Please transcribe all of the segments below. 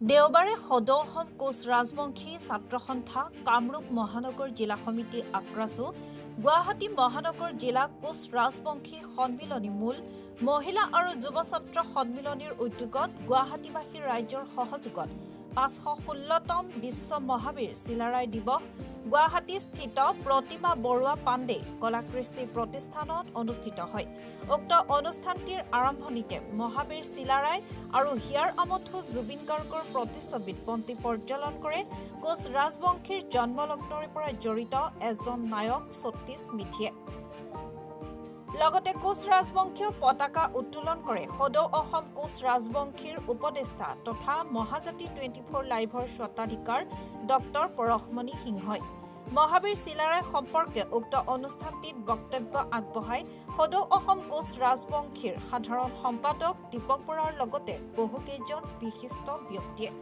দেওবাৰে সদৌ অসম কোচ ৰাজবংশী ছাত্ৰ সন্থা কামৰূপ মহানগৰ জিলা সমিতি আক্ৰাছু গুৱাহাটী মহানগৰ জিলা কোচ ৰাজবংশী সন্মিলনী মূল মহিলা আৰু যুৱ ছাত্ৰ সন্মিলনীৰ উদ্যোগত গুৱাহাটীবাসী ৰাইজৰ সহযোগত ৫১৬তম বিশ্ব মহাবীৰ চিলাৰায় দিৱস গুৱাহাটীস্থিত প্ৰতিমা বৰুৱা পাণ্ডে কলাকৃষ্টি প্ৰতিষ্ঠানত অনুষ্ঠিত হয়। উক্ত অনুষ্ঠানটিৰ আৰম্ভণিতে মহাবীৰ চিলাৰায় আৰু হিয়াৰ আমঠু জুবিন গাৰ্গৰ প্ৰতিচ্ছবিত পন্তি প্ৰজ্বলন কৰে কোচ ৰাজবংশীৰ জন্মলগ্নৰে পৰা জড়িত এজন নায়ক সতীশ মিথিয়ে। লগতে কোচ ৰাজবংশীয় পতাকা উত্তোলন কৰে সদৌ অসম কোচ ৰাজবংশীৰ উপদেষ্টা তথা মহাজাতি 24 লাইভৰ স্বত্বাধিকাৰ ডক্টৰ পৰশমণি সিংহই। মহাবীৰ চিলাৰায় সম্পৰ্কে উক্ত অনুষ্ঠানটিত বক্তব্য আগবঢ়াই সদৌ অসম কোচ ৰাজবংশীৰ সাধাৰণ সম্পাদক দীপক বৰাৰ লগতে বহুকেইজন বিশিষ্ট ব্যক্তিয়ে।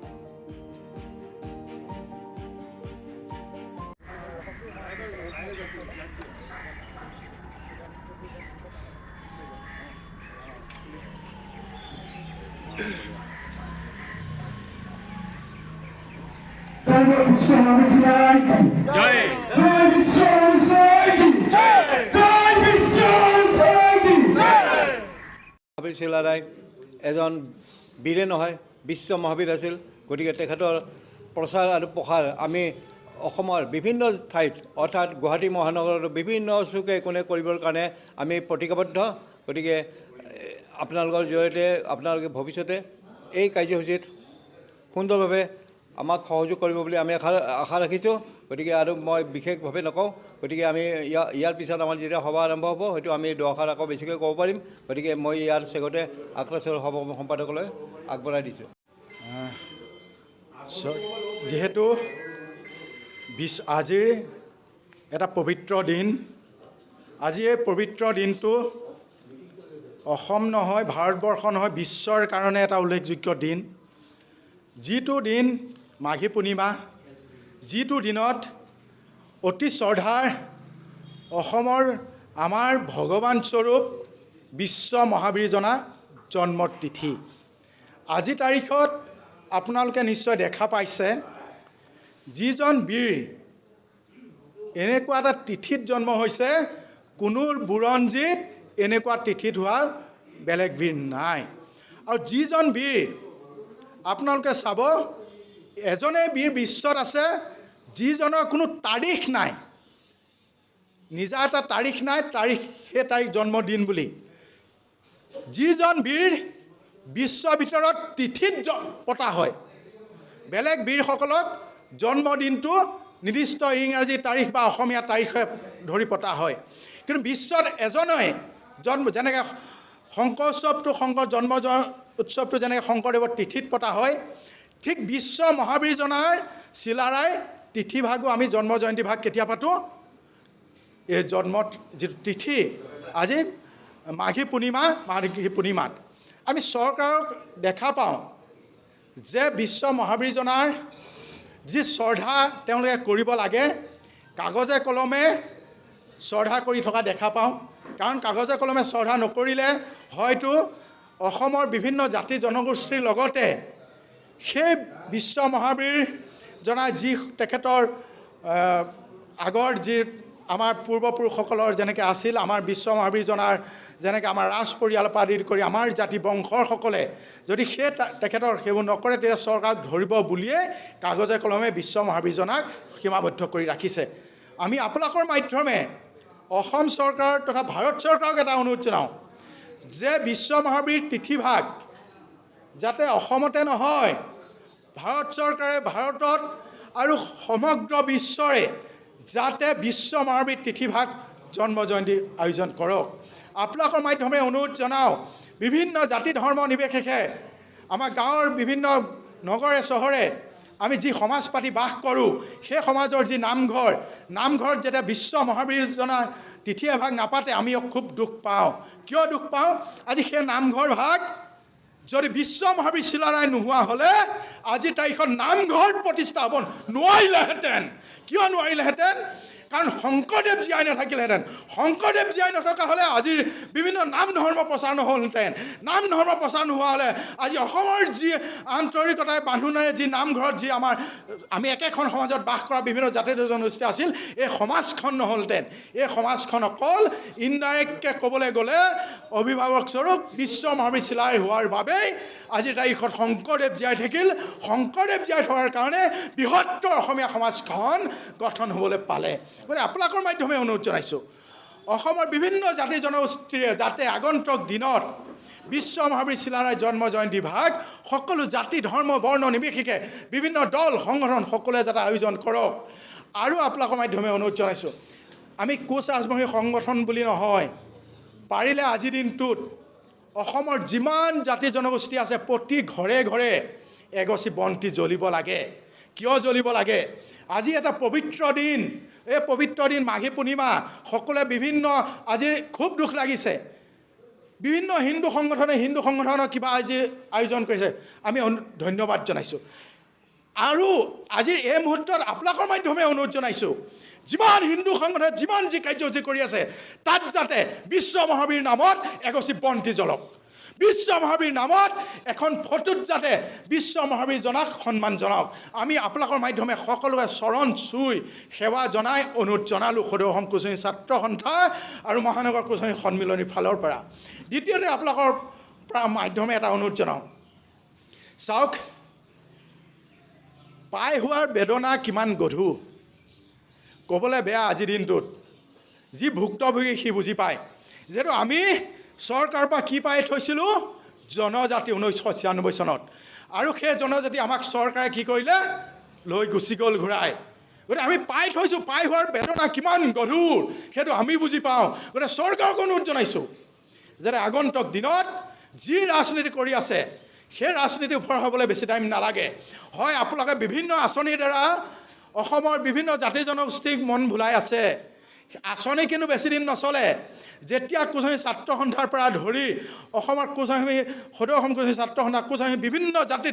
মহাবীৰ চিলাৰায় এজন বীৰে নহয় বিশ্ব মহাবীৰ আছিল। গতিকে তেখেতৰ প্ৰচাৰ আৰু প্ৰসাৰ আমি অসমৰ বিভিন্ন ঠাইত অৰ্থাৎ গুৱাহাটী মহানগৰৰ বিভিন্ন চুকে কোণে কৰিবৰ কাৰণে আমি প্ৰতিজ্ঞাবদ্ধ। গতিকে আপোনালোকৰ জৰিয়তে আপোনালোকে ভৱিষ্যতে এই কাৰ্যসূচীত সুন্দৰভাৱে আমাক সহযোগ কৰিব বুলি আমি আশা ৰাখিছোঁ। গতিকে আৰু মই বিশেষভাৱে নকওঁ। গতিকে আমি ইয়াৰ পিছত আমাৰ যেতিয়া সভা আৰম্ভ হ'ব হয়তো আমি দুআষাৰ আকৌ বেছিকৈ ক'ব পাৰিম। গতিকে মই ইয়াৰ চেগতে আক্ৰাছৰ সভা সম্পাদকলৈ আগবঢ়াই দিছোঁ। যিহেতু আজিৰ এটা পবিত্ৰ দিন, আজি এই পবিত্ৰ দিনটো অসম নহয়, ভাৰতবৰ্ষ নহয়, বিশ্বৰ কাৰণে এটা উল্লেখযোগ্য দিন। যিটো দিন মাঘী পূৰ্ণিমা, যিটো দিনত অতি শ্ৰদ্ধাৰ অসমৰ আমাৰ ভগৱান স্বৰূপ বিশ্ব মহাবীৰজনা জন্মৰ তিথি। আজি তাৰিখত আপোনালোকে নিশ্চয় দেখা পাইছে যিজন বীৰ এনেকুৱা এটা তিথিত জন্ম হৈছে, কোনো বুৰঞ্জীত এনেকুৱা তিথিত হোৱাৰ বেলেগ বীৰ নাই। আৰু যিজন বীৰ আপোনালোকে চাব, এজনে বীৰ বিশ্বত আছে যিজনৰ কোনো তাৰিখ নাই, নিজা এটা তাৰিখ নাই, সেই তাৰিখ জন্মদিন বুলি। যিজন বীৰ বিশ্বৰ ভিতৰত তিথিত পতা হয়, বেলেগ বীৰসকলক জন্মদিনটো নিৰ্দিষ্ট ইংৰাজী তাৰিখ বা অসমীয়া তাৰিখে ধৰি পতা হয়। কিন্তু বিশ্বত এজনে যেনেকৈ শংকৰ উৎসৱটো, শংকৰ জন্ম উৎসৱটো যেনেকৈ শংকৰদেৱৰ তিথিত পতা হয়, ঠিক বিশ্ব মহাবীৰজনাৰ চিলাৰায় তিথিভাগো আমি জন্ম জয়ন্তী ভাগ কেতিয়া পাতোঁ? এই জন্মৰ যিটো তিথি আজি মাঘী পূৰ্ণিমাত আমি চৰকাৰক দেখা পাওঁ যে বিশ্ব মহাবীৰজনাৰ যি শ্ৰদ্ধা তেওঁলোকে কৰিব লাগে, কাগজে কলমে শ্ৰদ্ধা কৰি থকা দেখা পাওঁ। কাৰণ কাগজে কলমে শ্ৰদ্ধা নকৰিলে হয়তো অসমৰ বিভিন্ন জাতি জনগোষ্ঠীৰ লগতে সেই বিশ্ব মহাবীৰজনাৰ যি তেখেতৰ আগৰ যি আমাৰ পূৰ্বপুৰুষসকলৰ যেনেকৈ আছিল, আমাৰ বিশ্ব মহাবীৰজনাৰ যেনেকৈ আমাৰ ৰাজ পৰিয়ালৰ পৰা আদি কৰি আমাৰ জাতি বংশৰসকলে যদি তেখেতৰ সেইবোৰ নকৰে, তেতিয়া চৰকাৰক ধৰিব বুলিয়ে কাগজে কলমে বিশ্ব মহাবীৰজনাক সীমাবদ্ধ কৰি ৰাখিছে। আমি আপোনালোকৰ মাধ্যমে অসম চৰকাৰ তথা ভাৰত চৰকাৰক এটা অনুৰোধ জনাওঁ যে বিশ্ব মহাবীৰ তিথিভাগ যাতে অসমতে নহয়, ভাৰত চৰকাৰে ভাৰতত আৰু সমগ্ৰ বিশ্বৰে যাতে বিশ্ব মহাবীৰ তিথিভাগ জন্ম জয়ন্তী আয়োজন কৰক। আপোনালোকৰ মাধ্যমে অনুৰোধ জনাওঁ, বিভিন্ন জাতি ধৰ্ম নিৰ্বিশেষে আমাৰ গাঁৱৰ বিভিন্ন নগৰে চহৰে আমি যি সমাজ পাতি বাস কৰোঁ, সেই সমাজৰ যি নামঘৰত যেতিয়া বিশ্ব মহাবীৰজনাৰ তিথি এভাগ নাপাতে আমি খুব দুখ পাওঁ। কিয় দুখ পাওঁ? আজি সেই নামঘৰ ভাগ যদি বিশ্ব মহাবীৰ চিলাৰায় নোহোৱা হ'লে আজিৰ তাৰিখত নামঘৰ প্ৰতিষ্ঠা হ'ব নোৱাৰিলেহেঁতেন। কিয় নোৱাৰিলেহেঁতেন? কাৰণ শংকৰদেৱ জীয়াই নাথাকিলেহেঁতেন, শংকৰদেৱ জীয়াই নথকা হ'লে আজিৰ বিভিন্ন নাম ধৰ্ম প্ৰচাৰ নহ'লহেঁতেন, নাম ধৰ্ম প্ৰচাৰ নোহোৱা হ'লে আজি অসমৰ যি আন্তৰিকতাই বান্ধোনেৰে যি নামঘৰত যি আমি একেখন সমাজত বাস কৰা বিভিন্ন জাতি জনগোষ্ঠী আছিল, এই সমাজখন নহ'লহেঁতেন। এই সমাজখন অকল ইনডাইৰেক্টকৈ ক'বলৈ গ'লে অভিভাৱকস্বৰূপ বিশ্ব মহাবীৰ চিলাই হোৱাৰ বাবেই আজিৰ তাৰিখত শংকৰদেৱ জীয়াই থাকিল। শংকৰদেৱ জীয়াই থকাৰ কাৰণে বৃহত্তৰ অসমীয়া সমাজখন গঠন হ'বলৈ পালে। গতিকে আপোনালোকৰ মাধ্যমে অনুৰোধ জনাইছোঁ, অসমৰ বিভিন্ন জাতি জনগোষ্ঠীৰে যাতে আগন্তুক দিনত বিশ্ব মহাবীৰ চিলাৰায় জন্ম জয়ন্তী ভাগ সকলো জাতি ধৰ্ম বৰ্ণ নিৰ্বিশেষে বিভিন্ন দল সংগঠন সকলোৱে যাতে আয়োজন কৰক। আৰু আপোনালোকৰ মাধ্যমে অনুৰোধ জনাইছোঁ, আমি কোচ ৰাজবংশী সংগঠন বুলি নহয়, পাৰিলে আজিৰ দিনটোত অসমৰ যিমান জাতি জনগোষ্ঠী আছে প্ৰতি ঘৰে ঘৰে এগছি বন্তি জ্বলিব লাগে। কিয় জ্বলিব লাগে? আজি এটা পবিত্ৰ দিন, এই পবিত্ৰ দিন মাঘী পূৰ্ণিমা, সকলোৱে বিভিন্ন আজিৰ খুব দুখ লাগিছে, বিভিন্ন হিন্দু সংগঠনৰ কিবা আজি আয়োজন কৰিছে, আমি ধন্যবাদ জনাইছোঁ। আৰু আজিৰ এই মুহূৰ্তত আপোনালোকৰ মাধ্যমে অনুৰোধ জনাইছোঁ, যিমান হিন্দু সংগঠনে যিমান যি কাৰ্যসূচী কৰি আছে তাত যাতে বিশ্ব মহাবীৰ নামত এগছি বন্তি জ্বলক, বিশ্ব মহাবীৰ নামত এখন ফটোত যাতে বিশ্ব মহাবীৰ জনাক সন্মান জনাওক। আমি আপোনালোকৰ মাধ্যমে সকলোৱে চৰণ চুই সেৱা জনাই অনুৰোধ জনালোঁ সদৌ অসম কোচ ছাত্ৰ সন্থা আৰু মহানগৰ কোচ সন্মিলনীৰ ফালৰ পৰা। দ্বিতীয়তে আপোনালোকৰ মাধ্যমে এটা অনুৰোধ জনাওঁ, চাওক পাই হোৱাৰ বেদনা কিমান গধুৰ, ক'বলৈ বেয়া। আজিৰ দিনটোত যি ভুক্তভোগী সি বুজি পায়। যিহেতু আমি চৰকাৰৰ পৰা কি পাই থৈছিলোঁ? জনজাতি 1996 চনত, আৰু সেই জনজাতি আমাক চৰকাৰে কি কৰিলে? লৈ গুচি গ'ল ঘূৰাই। গতিকে আমি পাই থৈছোঁ, পাই হোৱাৰ বেদনা কিমান গধুৰ সেইটো আমি বুজি পাওঁ। গতিকে চৰকাৰক অনুৰোধ জনাইছোঁ যাতে আগন্তুক দিনত যি ৰাজনীতি কৰি আছে সেই ৰাজনীতি ওপৰত হ'বলৈ বেছি টাইম নালাগে। হয়, আপোনালোকে বিভিন্ন আঁচনিৰ দ্বাৰা অসমৰ বিভিন্ন জাতি জনগোষ্ঠীক মন ভুলাই আছে। আঁচনি কিন্তু বেছি দিন নচলে। যেতিয়া কোচহী ছাত্ৰ সন্থাৰ পৰা ধৰি অসমৰ কোচহী সদৌ অসম কোচহী ছাত্ৰ সন্থা, কোচহী বিভিন্ন জাতি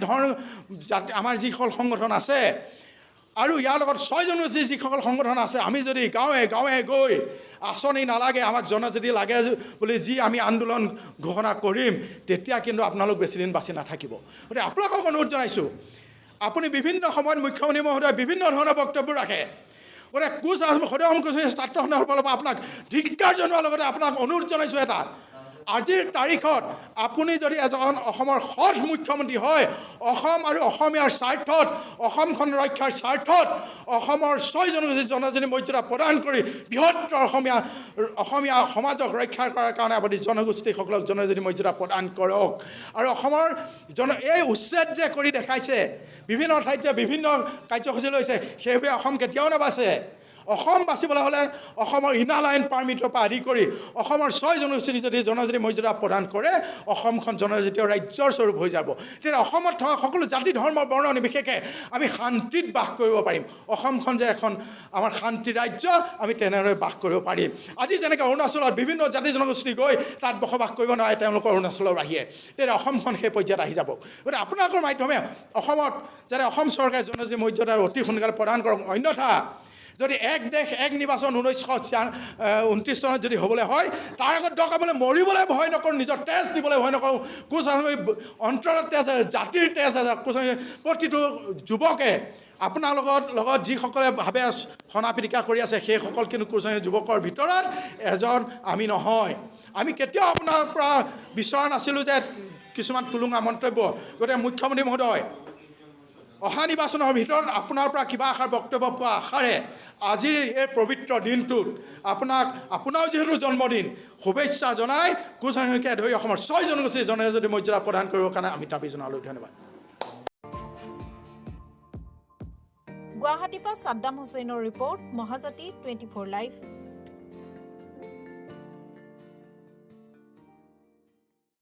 আমাৰ যিসকল সংগঠন আছে আৰু ইয়াৰ লগত 6 জনগোষ্ঠী যিসকল সংগঠন আছে, আমি যদি গাঁৱে গাঁৱে গৈ আঁচনি নালাগে আমাক জনজাতি লাগে বুলি যি আমি আন্দোলন ঘোষণা কৰিম, তেতিয়া কিন্তু আপোনালোক বেছিদিন বাচি নাথাকিব। গতিকে আপোনালোকক অনুৰোধ জনাইছোঁ, আপুনি বিভিন্ন সময়ত মুখ্যমন্ত্ৰী মহোদয়ে বিভিন্ন ধৰণৰ বক্তব্য ৰাখে। গতিকে কোচ সদৌ অসম কোচ ছাত্ৰ সন্থাৰ ফালৰ পৰা আপোনাক ধিক্কাৰ জনোৱাৰ লগতে আপোনাক অনুৰোধ জনাইছোঁ এটা, আজিৰ তাৰিখত আপুনি যদি এজন অসমৰ সৎ মুখ্যমন্ত্ৰী হয়, অসম আৰু অসমীয়াৰ স্বাৰ্থত, অসমখন ৰক্ষাৰ স্বাৰ্থত অসমৰ 6 জনজাতি মৰ্যাদা প্ৰদান কৰি বৃহত্তৰ অসমীয়া সমাজক ৰক্ষা কৰাৰ কাৰণে আপুনি জনগোষ্ঠীসকলক জনজাতি মৰ্যাদা প্ৰদান কৰক। আৰু অসমৰ এই উচ্ছেদ যে কৰি দেখাইছে, বিভিন্ন ঠাইত যে বিভিন্ন কাৰ্যসূচী লৈছে, সেইবোৰে অসম কেতিয়াও নাবাচে। অসম বাচিবলৈ হ'লে অসমৰ ইনাৰ লাইন পাৰ্মিটৰ পৰা আদি কৰি অসমৰ 6 জনগোষ্ঠী যদি জনজাতি মৰ্যাদা প্ৰদান কৰে, অসমখন জনজাতীয় ৰাজ্যৰ স্বৰূপ হৈ যাব। তেতিয়া অসমত থকা সকলো জাতি ধৰ্ম বৰ্ণ নিৰ্বিশেষে আমি শান্তিত বাস কৰিব পাৰিম। অসমখন যে এখন আমাৰ শান্তি ৰাজ্য, আমি তেনেদৰে বাস কৰিব পাৰিম। আজি যেনেকৈ অৰুণাচলত বিভিন্ন জাতি জনগোষ্ঠী গৈ তাত বসবাস কৰিব নোৱাৰে তেওঁলোকৰ অৰুণাচলৰ বাহিৰে, তেতিয়া অসমখন সেই পৰ্যায়ত আহি যাব। গতিকে আপোনালোকৰ মাধ্যমে অসমত যাতে অসম চৰকাৰে জনজাতি মৰ্যাদা অতি সোনকালে প্ৰদান কৰক। অন্যথা যদি এক দেশ এক নিৰ্বাচন 1929 চনত যদি হ'বলৈ হয়, তাৰ আগত দৰকাৰ মৰিবলৈ ভয় নকৰোঁ, নিজৰ তেজ দিবলৈ ভয় নকৰোঁ। কোচ অন্তৰত তেজ আছে, জাতিৰ তেজ আছে। কোচ প্ৰতিটো যুৱকে আপোনাৰ লগত যিসকলে ভাৱে সনা পিটিকা কৰি আছে, সেইসকল কিন্তু কোচ যুৱকৰ ভিতৰত এজন আমি নহয়। আমি কেতিয়াও আপোনাৰ পৰা বিচৰা নাছিলোঁ যে কিছুমান টুলুঙা মন্তব্য। গতিকে মুখ্যমন্ত্ৰী মহোদয়, অহা নিৰ্বাচনৰ ভিতৰত আপোনাৰ পৰা কিবা এষাৰ বক্তব্য পোৱা আশাৰে আজিৰ এই পবিত্ৰ দিনটোত আপোনাৰো যিহেতু জন্মদিন, শুভেচ্ছা জনাই কোচহীকে ধৰি অসমৰ 6 জনগোষ্ঠীৰ জনজাতি মৰ্যাদা প্ৰদান কৰিবৰ কাৰণে আমি দাবী জনালোঁ। ধন্যবাদ। গুৱাহাটীৰ পৰা ছাদ্দাম হুছেইনৰ ৰিপৰ্ট, মহাজাতি 24 লাইভ।